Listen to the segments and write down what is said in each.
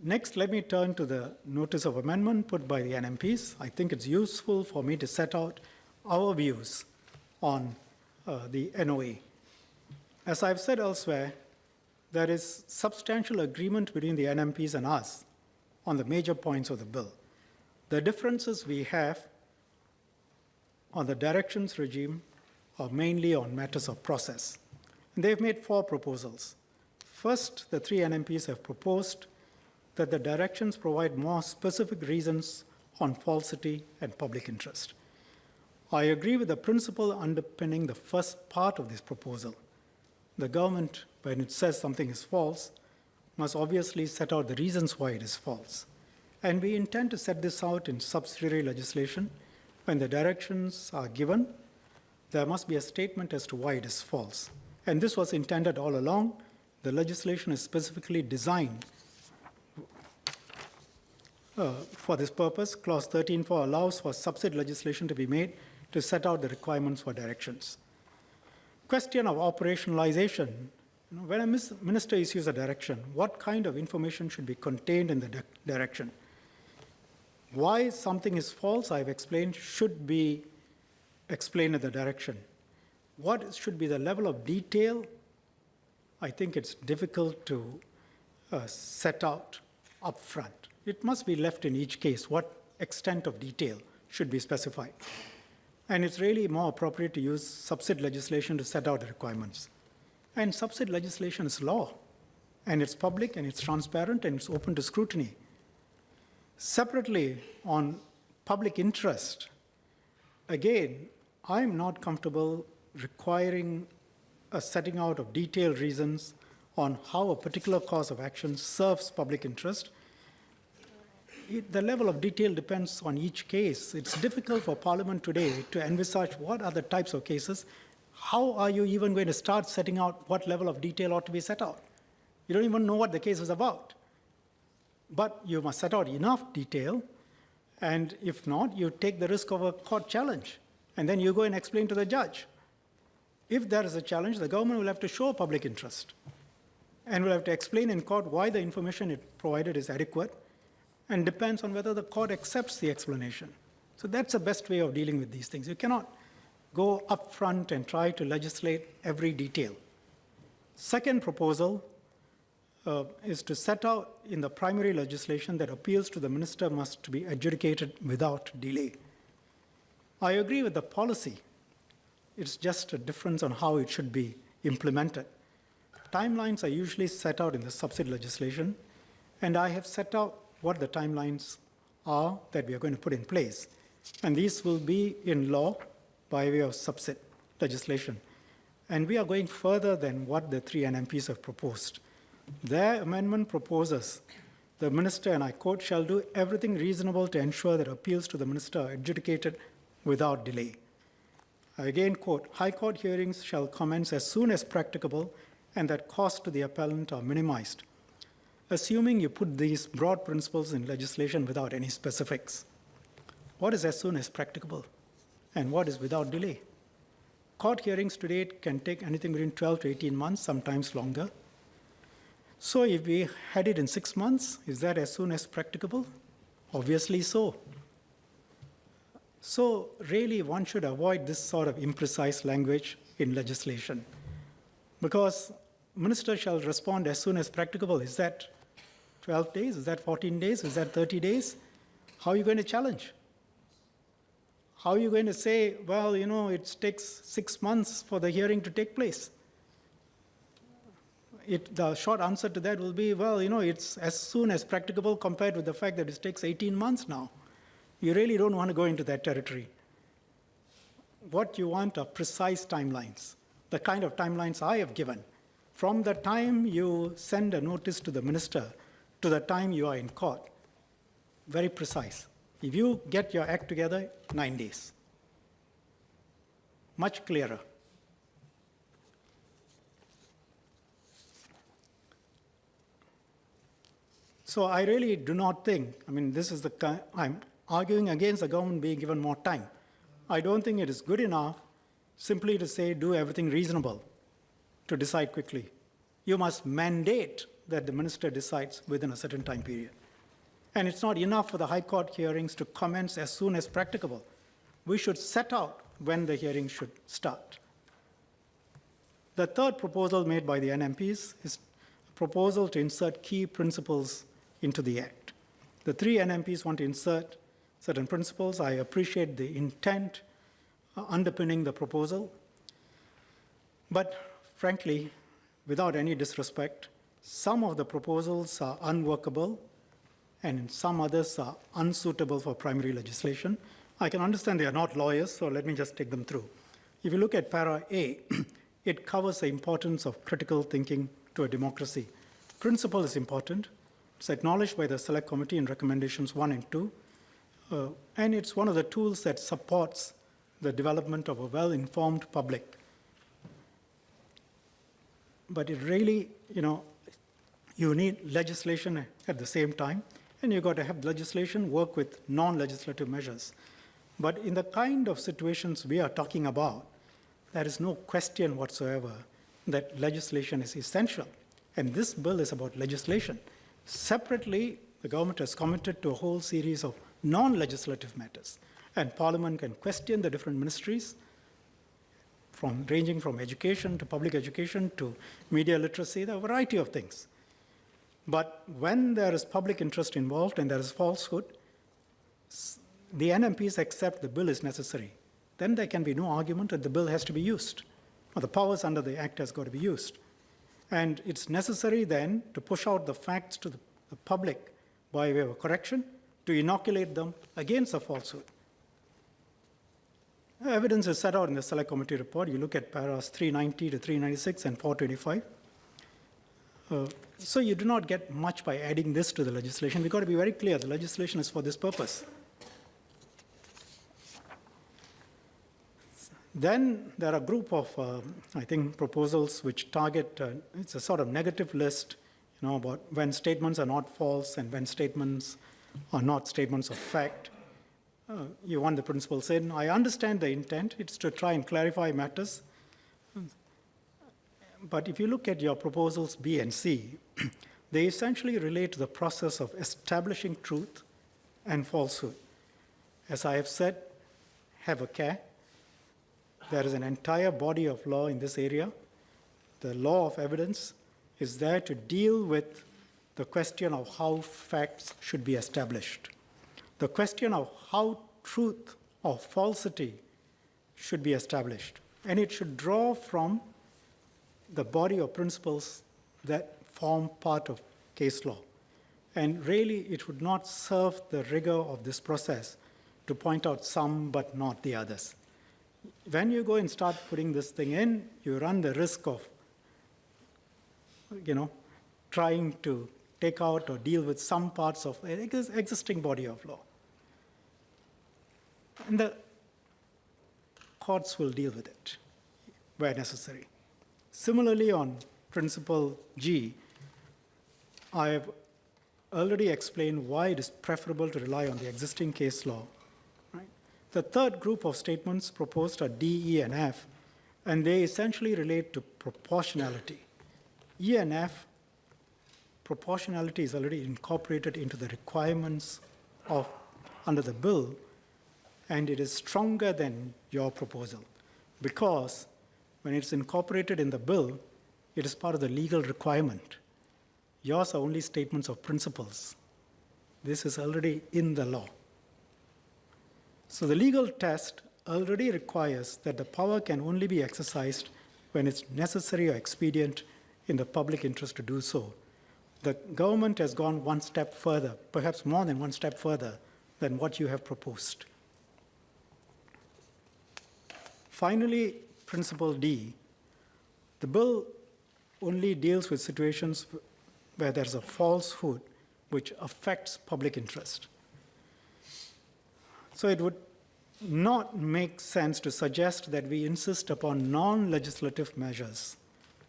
Next, let me turn to the notice of amendment put by the NMPs. I think it's useful for me to set out our views on the NOA. As I've said elsewhere, there is substantial agreement between the NMPs and us on the major points of the bill. The differences we have on the directions regime are mainly on matters of process. And they've made 4 proposals. First, the 3 NMPs have proposed that the directions provide more specific reasons on falsity and public interest. I agree with the principle underpinning the first part of this proposal. The government, when it says something is false, must obviously set out the reasons why it is false. And we intend to set this out in subsidiary legislation. When the directions are given, there must be a statement as to why it is false. And this was intended all along. The legislation is specifically designed for this purpose. Clause 13.4 allows for subsidiary legislation to be made to set out the requirements for directions. Question of operationalization. When a minister issues a direction, what kind of information should be contained in the direction? Why something is false, I've explained, should be explained in the direction. What should be the level of detail? I think it's difficult to set out upfront. It must be left in each case. What extent of detail should be specified? And it's really more appropriate to use subsidiary legislation to set out the requirements. And subsidiary legislation is law, and it's public, and it's transparent, and it's open to scrutiny. Separately, on public interest, again, I'm not comfortable requiring a setting out of detailed reasons on how a particular cause of action serves public interest. The level of detail depends on each case. It's difficult for Parliament today to envisage what are the types of cases. How are you even going to start setting out what level of detail ought to be set out? You don't even know what the case is about. But you must set out enough detail, and if not, you take the risk of a court challenge, and then you go and explain to the judge. If there is a challenge, the government will have to show public interest, and will have to explain in court why the information it provided is adequate, and depends on whether the court accepts the explanation. So that's the best way of dealing with these things. You cannot go up front and try to legislate every detail. Second proposal is to set out in the primary legislation that appeals to the minister must be adjudicated without delay. I agree with the policy. It's just a difference on how it should be implemented. Timelines are usually set out in the subsidiary legislation, and I have set out what the timelines are that we are going to put in place. And these will be in law by way of subsidiary legislation. And we are going further than what the 3 NMPs have proposed. Their amendment proposes the minister, and I quote, shall do everything reasonable to ensure that appeals to the minister are adjudicated without delay. I again quote, High Court hearings shall commence as soon as practicable and that costs to the appellant are minimized. Assuming you put these broad principles in legislation without any specifics, what is as soon as practicable and what is without delay? Court hearings today can take anything between 12 to 18 months, sometimes longer. So if we had it in 6 months, is that as soon as practicable? Obviously so. So really one should avoid this sort of imprecise language in legislation, because minister shall respond as soon as practicable. Is that 12 days? Is that 14 days? Is that 30 days? How are you going to challenge? How are you going to say, well, it takes 6 months for the hearing to take place? The short answer to that will be, well, it's as soon as practicable compared with the fact that it takes 18 months now. You really don't want to go into that territory. What you want are precise timelines, the kind of timelines I have given. From the time you send a notice to the minister to the time you are in court, very precise. If you get your act together, 9 days. Much clearer. So I really do not think, this is I'm arguing against the government being given more time. I don't think it is good enough simply to say do everything reasonable to decide quickly. You must mandate that the minister decides within a certain time period. And it's not enough for the High Court hearings to commence as soon as practicable. We should set out when the hearing should start. The third proposal made by the NMPs is a proposal to insert key principles into the Act. The three NMPs want to insert certain principles. I appreciate the intent underpinning the proposal. But frankly, without any disrespect, some of the proposals are unworkable and some others are unsuitable for primary legislation. I can understand they are not lawyers, so let me just take them through. If you look at para A, it covers the importance of critical thinking to a democracy. Principle is important. It's acknowledged by the Select Committee in recommendations 1 and 2. And it's one of the tools that supports the development of a well-informed public. But it really, you need legislation at the same time, and you've got to have legislation work with non-legislative measures. But in the kind of situations we are talking about, there is no question whatsoever that legislation is essential. And this bill is about legislation. Separately, the government has committed to a whole series of non-legislative matters. And Parliament can question the different ministries, ranging from education to public education to media literacy, there are a variety of things. But when there is public interest involved and there is falsehood, the NMPs accept the bill is necessary. Then there can be no argument that the bill has to be used, or the powers under the Act has got to be used. And it's necessary then to push out the facts to the public by way of a correction, to inoculate them against a falsehood. Evidence is set out in the Select Committee report. You look at paras 390 to 396 and 425. So you do not get much by adding this to the legislation. We've got to be very clear. The legislation is for this purpose. Then there are a group of, proposals which target, it's a sort of negative list, about when statements are not false and when statements are not statements of fact. You want the principles in. I understand the intent. It's to try and clarify matters. But if you look at your proposals B and C, they essentially relate to the process of establishing truth and falsehood. As I have said, have a care. There is an entire body of law in this area. The law of evidence is there to deal with the question of how facts should be established. The question of how truth or falsity should be established. And it should draw from the body of principles that form part of case law. And really, it would not serve the rigor of this process to point out some but not the others. When you go and start putting this thing in, you run the risk of, trying to take out or deal with some parts of an existing body of law. And the courts will deal with it where necessary. Similarly, on principle G, I have already explained why it is preferable to rely on the existing case law. Right? The third group of statements proposed are D, E, and F, and they essentially relate to proportionality. E and F, proportionality is already incorporated into the requirements under the bill, and it is stronger than your proposal because when it's incorporated in the bill, it is part of the legal requirement. Yours are only statements of principles. This is already in the law. So the legal test already requires that the power can only be exercised when it's necessary or expedient in the public interest to do so. The government has gone one step further, perhaps more than one step further than what you have proposed. Finally, principle D, the bill only deals with situations where there's a falsehood which affects public interest. So it would not make sense to suggest that we insist upon non-legislative measures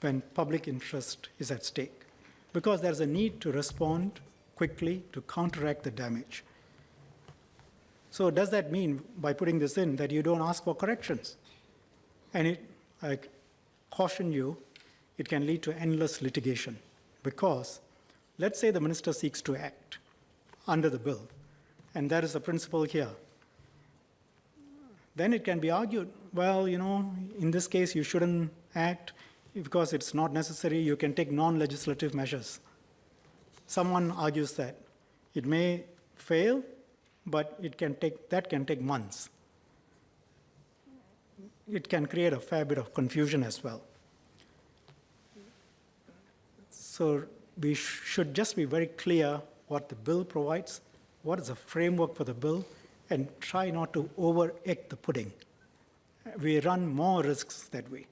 when public interest is at stake, because there's a need to respond quickly to counteract the damage. So does that mean, by putting this in, that you don't ask for corrections? And I caution you, it can lead to endless litigation, because let's say the minister seeks to act under the bill, and that is the principle here. Then it can be argued, well, in this case you shouldn't act because it's not necessary, you can take non-legislative measures. Someone argues that it may fail, but that can take months. It can create a fair bit of confusion as well. So we should just be very clear what the bill provides, what is the framework for the bill, and try not to over-egg the pudding. We run more risks that way.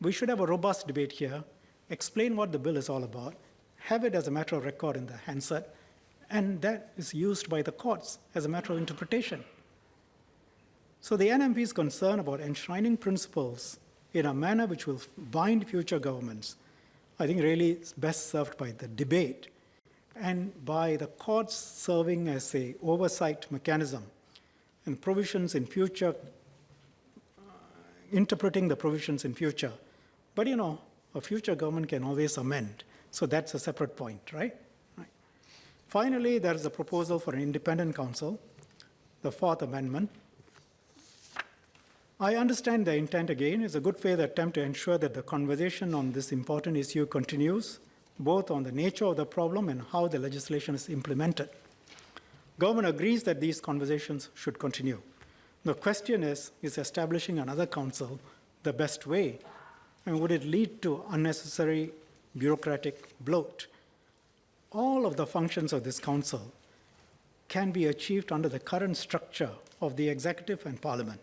We should have a robust debate here, explain what the bill is all about, have it as a matter of record in the Hansard, and that is used by the courts as a matter of interpretation. So the NMP is concerned about enshrining principles in a manner which will bind future governments. I think really it's best served by the debate and by the courts serving as an oversight mechanism and provisions in future, interpreting the provisions in future. But a future government can always amend. So that's a separate point, right? Finally, there is a proposal for an independent counsel, the Fourth Amendment. I understand the intent again is a good faith attempt to ensure that the conversation on this important issue continues, both on the nature of the problem and how the legislation is implemented. Government agrees that these conversations should continue. The question is establishing another council the best way? And would it lead to unnecessary bureaucratic bloat? All of the functions of this council can be achieved under the current structure of the executive and parliament.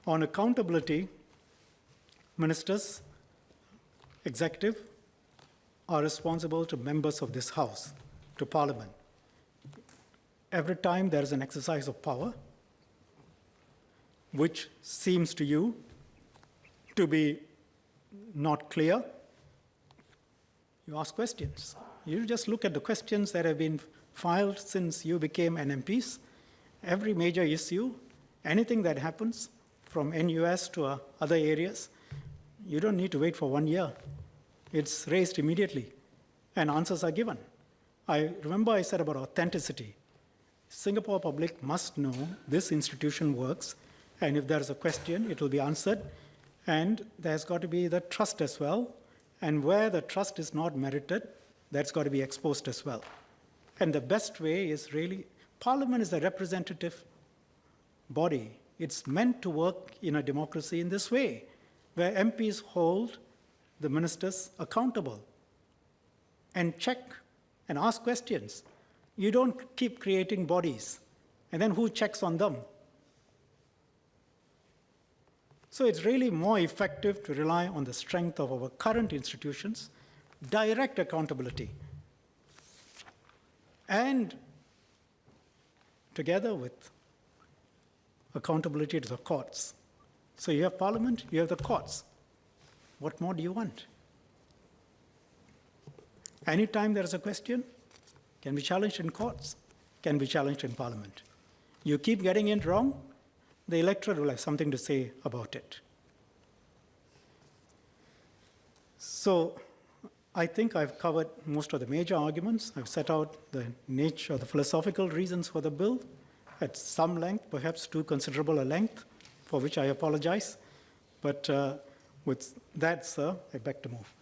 On accountability, ministers, executive, are responsible to members of this house, to parliament. Every time there is an exercise of power, which seems to you to be not clear, you ask questions. You just look at the questions that have been filed since you became NMPs. Every major issue, anything that happens from NUS to other areas, you don't need to wait for 1 year. It's raised immediately, and answers are given. I remember I said about authenticity. Singapore public must know this institution works, and if there is a question, it will be answered, and there's got to be the trust as well, and where the trust is not merited, that's got to be exposed as well. And the best way is really, Parliament is a representative body. It's meant to work in a democracy in this way, where MPs hold the ministers accountable and check and ask questions. You don't keep creating bodies, and then who checks on them? So it's really more effective to rely on the strength of our current institutions, direct accountability, and together with accountability to the courts. So you have Parliament, you have the courts. What more do you want? Anytime there is a question, can be challenged in courts, can be challenged in Parliament. You keep getting it wrong, the electorate will have something to say about it. So I think I've covered most of the major arguments. I've set out the nature, the philosophical reasons for the bill at some length, perhaps too considerable a length, for which I apologize. But with that, sir, I beg to move.